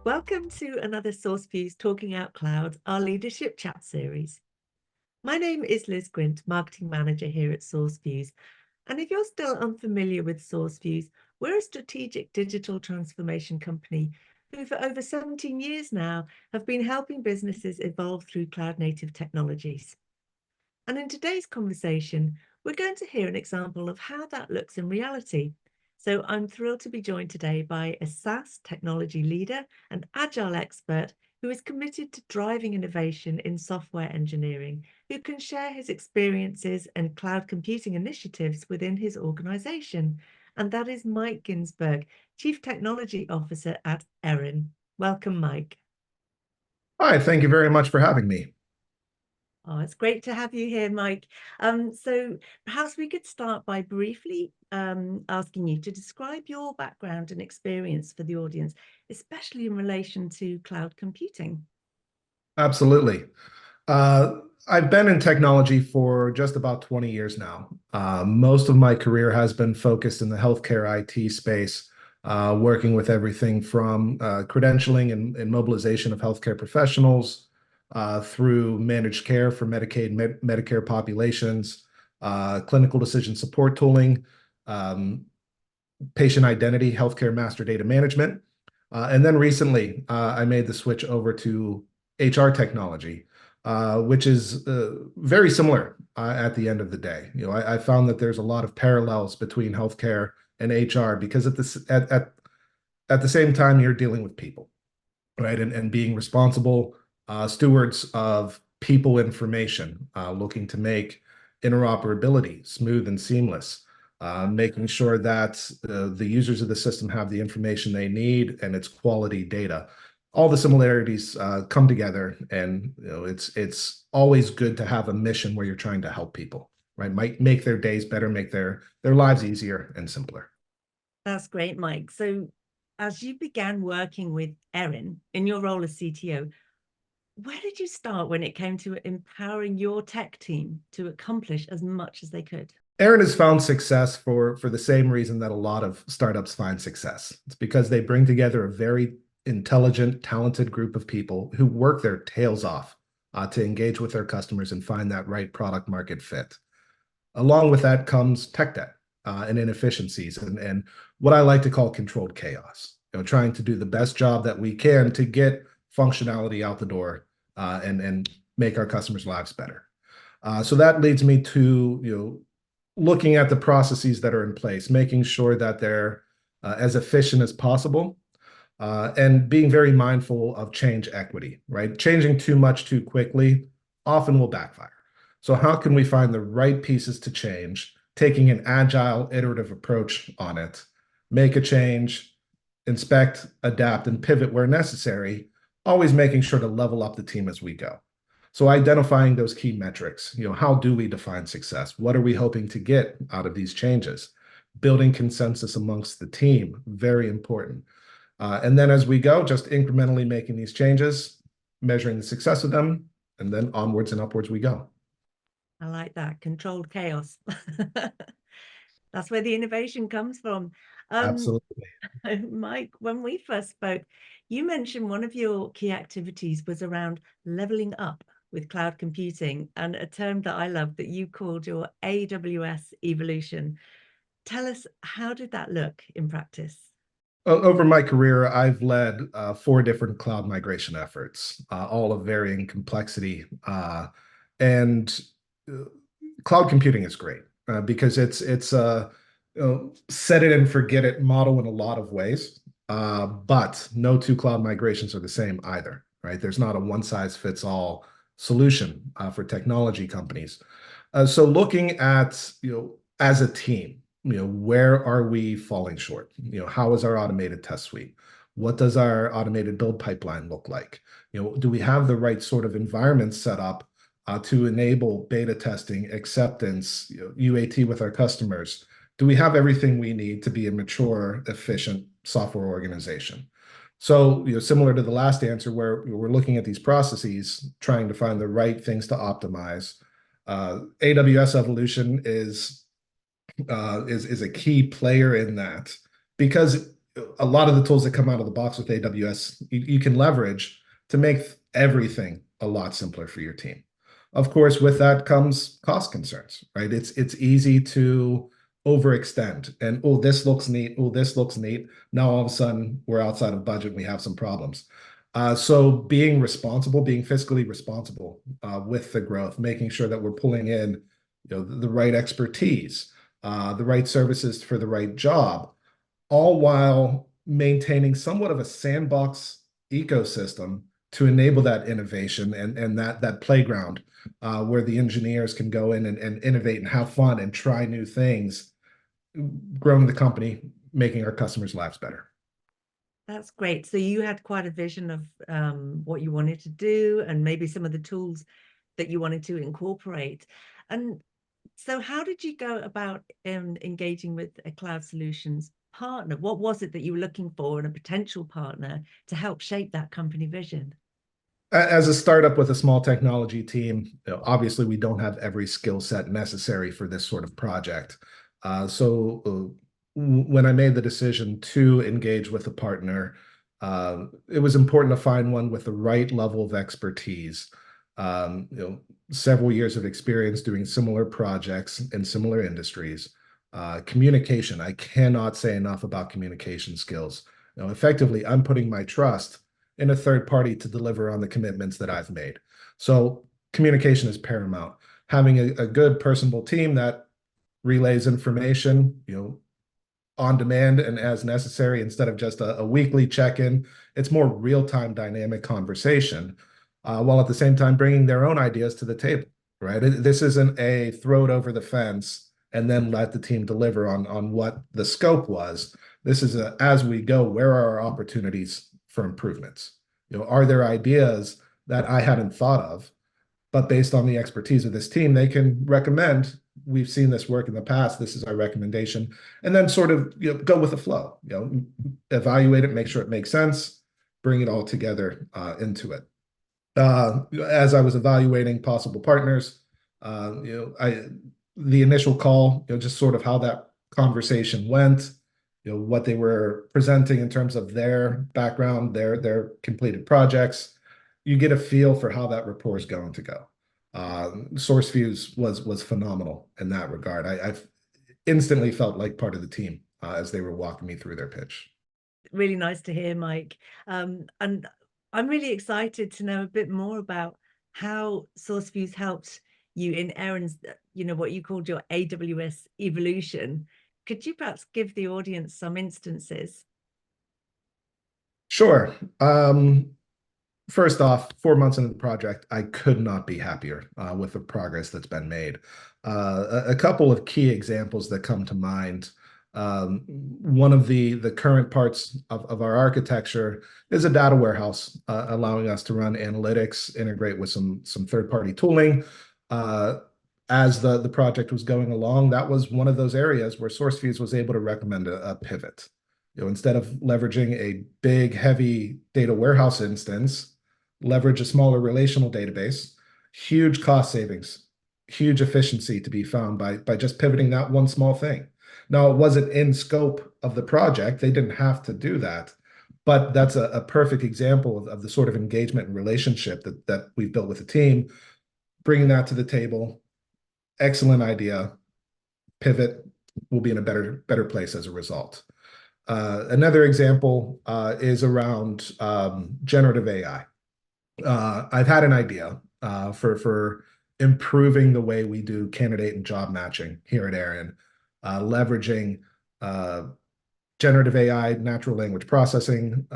Welcome to another SourceFuse Talking Out Cloud, our leadership chat series. My name is Liz Grint, Marketing Manager here at SourceFuse. And if you're still unfamiliar with SourceFuse, we're a strategic digital transformation company who for over 17 years now have been helping businesses evolve through cloud-native technologies. And in today's conversation, we're going to hear an example of how that looks in reality. So I'm thrilled to be joined today by a SaaS Technology Leader and Agile Expert who is committed to driving innovation in software engineering, who can share his experiences and cloud computing initiatives within his organization. And that is Mike Ginsburg, Chief Technology Officer at ERIN. Welcome, Mike. Hi, thank you very much for having me. Oh, it's great to have you here, Mike. So perhaps we could start by briefly asking you to describe your background and experience for the audience, especially in relation to cloud computing. Absolutely. I've been in technology for just about 20 years now. Most of my career has been focused in the healthcare IT space, working with everything from credentialing and mobilization of healthcare professionals through managed care for Medicaid, Medicare populations, clinical decision support tooling, patient identity, healthcare master data management. And then recently, I made the switch over to HR technology, which is very similar at the end of the day. I found that there's a lot of parallels between healthcare and HR because at the same time, you're dealing with people, right? And being responsible stewards of people information, looking to make interoperability smooth and seamless, making sure that the users of the system have the information they need and it's quality data. All the similarities come together, and it's always good to have a mission where you're trying to help people, right? Make their days better, make their lives easier and simpler. That's great, Mike. So as you began working with ERIN in your role as CTO, where did you start when it came to empowering your tech team to accomplish as much as they could? ERIN has found success for the same reason that a lot of startups find success. It's because they bring together a very intelligent, talented group of people who work their tails off to engage with their customers and find that right product market fit. Along with that comes tech debt and inefficiencies and what I like to call controlled chaos. Trying to do the best job that we can to get functionality out the door and make our customers' lives better. So that leads me to looking at the processes that are in place, making sure that they're as efficient as possible, and being very mindful of change equity, right? Changing too much too quickly often will backfire. So how can we find the right pieces to change, taking an agile, iterative approach on it, make a change, inspect, adapt, and pivot where necessary, always making sure to level up the team as we go. So identifying those key metrics, how do we define success? What are we hoping to get out of these changes? Building consensus amongst the team, very important. And then as we go, just incrementally making these changes, measuring the success of them, and then onwards and upwards we go. I like that, controlled chaos. That's where the innovation comes from. Absolutely. Mike, when we first spoke, you mentioned one of your key activities was around leveling up with cloud computing, and a term that I love that you called your AWS Evolution. Tell us, how did that look in practice? Over my career, I've led 4 different cloud migration efforts, all of varying complexity. And cloud computing is great because it's a set it and forget it model in a lot of ways. But no 2 cloud migrations are the same either, right? There's not a one size fits all solution for technology companies. So looking at, as a team, where are we falling short? How is our automated test suite? What does our automated build pipeline look like? Do we have the right sort of environment set up to enable beta testing, acceptance, UAT with our customers? Do we have everything we need to be a mature, efficient software organization? So, similar to the last answer, where we're looking at these processes, trying to find the right things to optimize. AWS Evolution is a key player in that because a lot of the tools that come out of the box with AWS, you can leverage to make everything a lot simpler for your team. Of course, with that comes cost concerns, right? It's easy to overextend and, oh, this looks neat. Oh, this looks neat. Now all of a sudden we're outside of budget and we have some problems. So being responsible, being fiscally responsible with the growth, making sure that we're pulling in, the right expertise, the right services for the right job, all while maintaining somewhat of a sandbox ecosystem to enable that innovation and that playground where the engineers can go in and innovate and have fun and try new things, growing the company, making our customers' lives better. That's great. So you had quite a vision of what you wanted to do and maybe some of the tools that you wanted to incorporate. And so how did you go about engaging with a cloud solutions partner? What was it that you were looking for in a potential partner to help shape that company vision? As a startup with a small technology team, obviously we don't have every skill set necessary for this sort of project. So when I made the decision to engage with a partner, it was important to find one with the right level of expertise. Several years of experience doing similar projects in similar industries. Communication, I cannot say enough about communication skills. Effectively, I'm putting my trust in a third party to deliver on the commitments that I've made. So communication is paramount. Having a good personable team that relays information, on demand and as necessary instead of just a weekly check-in. It's more real-time dynamic conversation, while at the same time bringing their own ideas to the table, right? This isn't a throw it over the fence and then let the team deliver on what the scope was. This is as we go, where are our opportunities for improvements? Are there ideas that I hadn't thought of, but based on the expertise of this team, they can recommend, we've seen this work in the past, this is our recommendation, and then sort of go with the flow, evaluate it, make sure it makes sense, bring it all together into it. As I was evaluating possible partners, the initial call, just sort of how that conversation went, what they were presenting in terms of their background, their completed projects, you get a feel for how that rapport is going to go. SourceFuse was phenomenal in that regard. I've instantly felt like part of the team as they were walking me through their pitch. Really nice to hear, Mike. And I'm really excited to know a bit more about how SourceFuse helped you in ERIN's, what you called your AWS Evolution. Could you perhaps give the audience some instances? Sure. First off, 4 months into the project, I could not be happier with the progress that's been made. A couple of key examples that come to mind. One of the current parts of our architecture is a data warehouse, allowing us to run analytics, integrate with some third-party tooling. As the project was going along, that was one of those areas where SourceFuse was able to recommend a pivot. Instead of leveraging a big, heavy data warehouse instance, leverage a smaller relational database, huge cost savings, huge efficiency to be found by just pivoting that one small thing. Now, it wasn't in scope of the project. They didn't have to do that, but that's a perfect example of the sort of engagement and relationship that we've built with the team, bringing that to the table. Excellent idea. Pivot, will be in a better place as a result. Another example is around generative AI. I've had an idea for improving the way we do candidate and job matching here at ERIN, leveraging generative AI, natural language processing,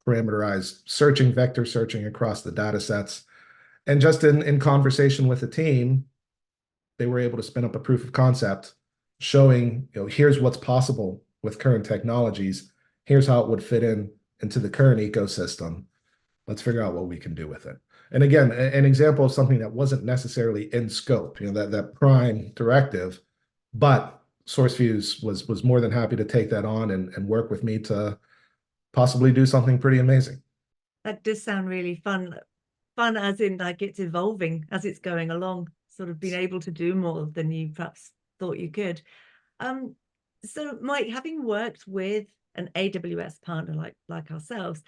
parameterized searching, vector searching across the data sets. And just in conversation with the team, they were able to spin up a proof of concept showing, here's what's possible with current technologies. Here's how it would fit into the current ecosystem. Let's figure out what we can do with it. And again, an example of something that wasn't necessarily in scope, that prime directive, but SourceFuse was more than happy to take that on and work with me to possibly do something pretty amazing. That does sound really fun. Fun as in like it's evolving as it's going along, sort of being able to do more than you perhaps thought you could. So, Mike, having worked with an AWS partner like ourselves,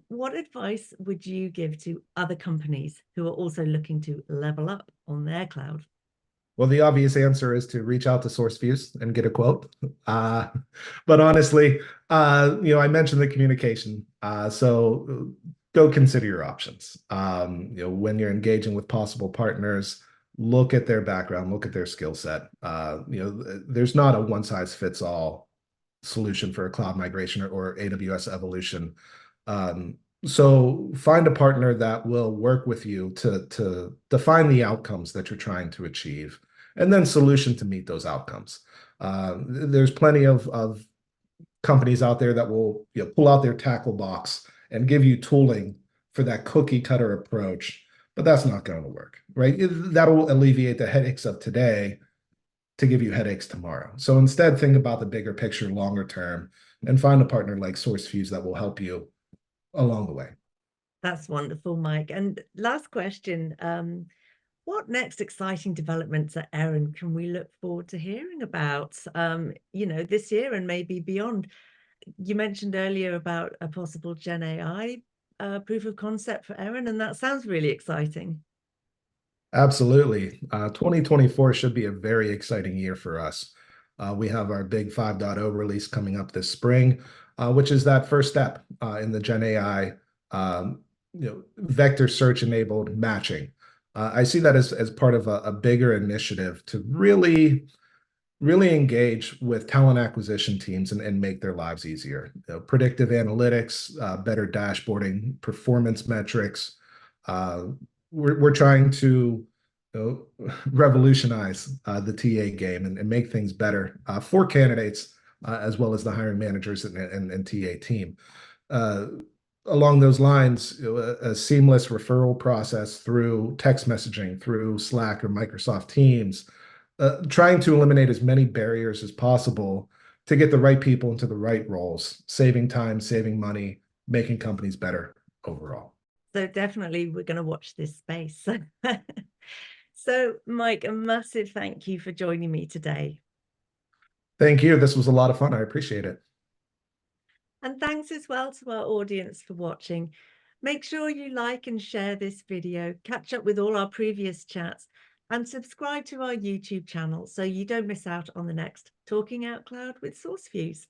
what advice would you give to other companies who are also looking to level up on their cloud? Well, the obvious answer is to reach out to SourceFuse and get a quote. Uh, but honestly, I mentioned the communication. So go consider your options. When you're engaging with possible partners, look at their background, look at their skill set. There's not a one size fits all solution for a cloud migration or AWS Evolution. So find a partner that will work with you to define the outcomes that you're trying to achieve, and then solution to meet those outcomes. There's plenty of companies out there that will pull out their tackle box and give you tooling for that cookie cutter approach, but that's not going to work, right? That'll alleviate the headaches of today to give you headaches tomorrow. So instead, think about the bigger picture, longer term, and find a partner like SourceFuse that will help you along the way. That's wonderful, Mike. And last question, what next exciting developments at ERIN can we look forward to hearing about, this year and maybe beyond? You mentioned earlier about a possible Gen AI proof of concept for ERIN, and that sounds really exciting. Absolutely. 2024 should be a very exciting year for us. We have our big 5.0 release coming up this spring, which is that first step in the Gen AI, vector search enabled matching. I see that as part of a bigger initiative to really engage with talent acquisition teams and make their lives easier. Predictive analytics, better dashboarding, performance metrics. We're trying to revolutionize the TA game and make things better for candidates as well as the hiring managers and TA team. Along those lines, a seamless referral process through text messaging, through Slack or Microsoft Teams, trying to eliminate as many barriers as possible to get the right people into the right roles, saving time, saving money, making companies better overall. So definitely we're going to watch this space. So, Mike, a massive thank you for joining me today. Thank you. This was a lot of fun. I appreciate it. And thanks as well to our audience for watching. Make sure you like and share this video, catch up with all our previous chats, and subscribe to our YouTube channel so you don't miss out on the next Talking Out Cloud with SourceFuse.